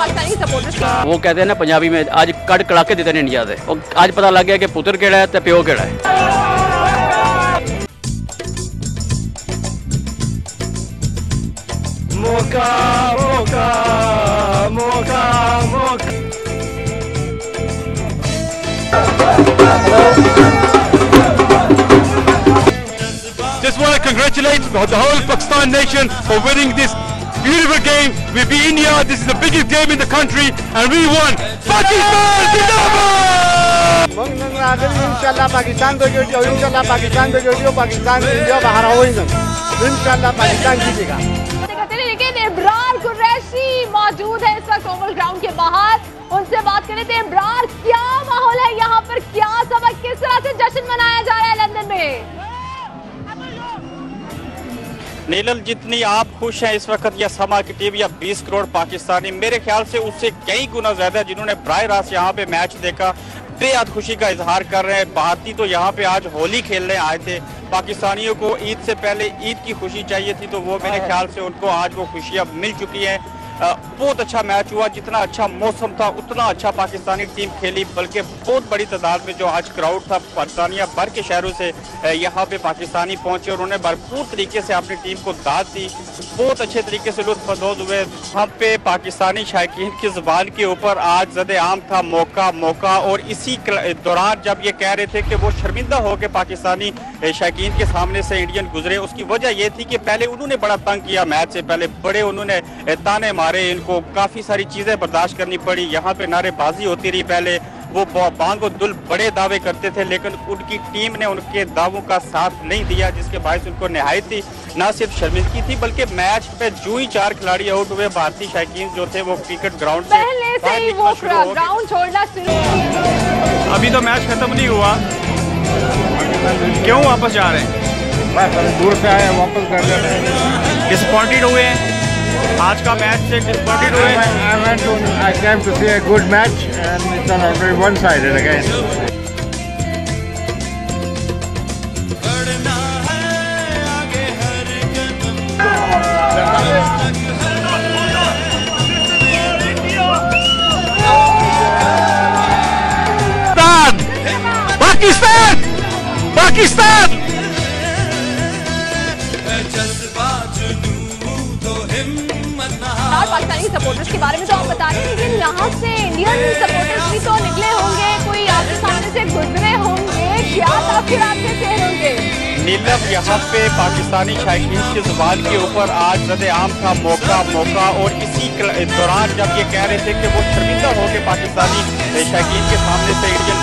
Pakistani supporters वो कहते हैं ना पंजाबी में, आज कड़ कड़ाके देते हैं इंडिया से, और आज पता लग गया कि पुत्र केड़ा है तो प्यो केड़ा है। मौका मौका मौका मौका। Just want to congratulate the whole Pakistan nation for winning this beautiful game. We beat India. This is the biggest game in the country, and we won. Pakistan Zindabad! इंशाल्लाह पाकिस्तान को जो इंशाल्लाह पाकिस्तान को जो पाकिस्तान इंडिया बाहर होएगा इंशाल्लाह पाकिस्तान जीतेगा। लेकिन इमरान कुरैशी मौजूद है इस वक्त ओवल ग्राउंड के बाहर, उनसे बात करें थे। इमरान, क्या माहौल है यहाँ पर, क्या सबक, किस तरह से जश्न मनाया जा रहा है लंदन में? नीलम, जितनी आप खुश हैं इस वक्त या समा की टीम या 20 करोड़ पाकिस्तानी, मेरे ख्याल से उससे कई गुना ज्यादा जिन्होंने बराह रास्त यहाँ पे मैच देखा बेहद खुशी का इजहार कर रहे हैं। भारतीय तो यहाँ पे आज होली खेलने आए थे, पाकिस्तानियों को ईद से पहले ईद की खुशी चाहिए थी, तो वो मेरे ख्याल से उनको आज वो खुशियाँ मिल चुकी हैं। बहुत अच्छा मैच हुआ, जितना अच्छा मौसम था उतना अच्छा पाकिस्तानी टीम खेली, बल्कि बहुत बड़ी तादाद में जो आज क्राउड था पाकिस्तानिया भर के शहरों से यहाँ पे पाकिस्तानी पहुंचे और उन्होंने भरपूर तरीके से अपनी टीम को दाद दी, बहुत अच्छे तरीके से लुत्फानंदोज हुए। हम पे पाकिस्तानी शायकीन की ज़बान के ऊपर आज ज़द-ए-आम था मौका मौका, और इसी दौरान जब ये कह रहे थे कि वो शर्मिंदा हो के पाकिस्तानी शायकीन के सामने से इंडियन गुजरे, उसकी वजह ये थी कि पहले उन्होंने बड़ा तंग किया, मैच से पहले बड़े उन्होंने ताने मारे, इनको काफ़ी सारी चीज़ें बर्दाश्त करनी पड़ी, यहाँ पे नारेबाजी होती रही, पहले वो बांग और दुल बड़े दावे करते थे, लेकिन उनकी टीम ने उनके दावों का साथ नहीं दिया, जिसके बायस उनको निहायत ही न सिर्फ शर्मिंदगी थी बल्कि मैच पे जो ही 4 खिलाड़ी आउट हुए भारतीय शायकीन जो थे वो क्रिकेट ग्राउंड से पहले से ही वो ग्राउंड छोड़ना शुरू किया। अभी तो मैच खत्म नहीं हुआ, क्यों वापस जा रहे हैं? दूर से आए वापस कर रहे हैं। डिसअपॉइंटेड हुए हैं आज का मैच से, डिसअपॉइंटेड हुए हैं। I came to see a good match and it's on very one-sided again. Pakistan Pakistan Pakistani supporters के बारे में तो आप बता रहे हैं, लेकिन यहाँ से इंडियन सपोर्टर्स भी तो निकले होंगे, कोई आपके सामने से गुजरे होंगे, क्या तासुरात आपके चेहरों के? नीलम, यहाँ पे पाकिस्तानी शायकीन की ज़ुबान के ऊपर आज ज़द-ए-आम था मौका मौका, और इसी दौरान जब ये कह रहे थे कि वो शर्मिंदा हो के पाकिस्तानी शायकीन के सामने से इंडियन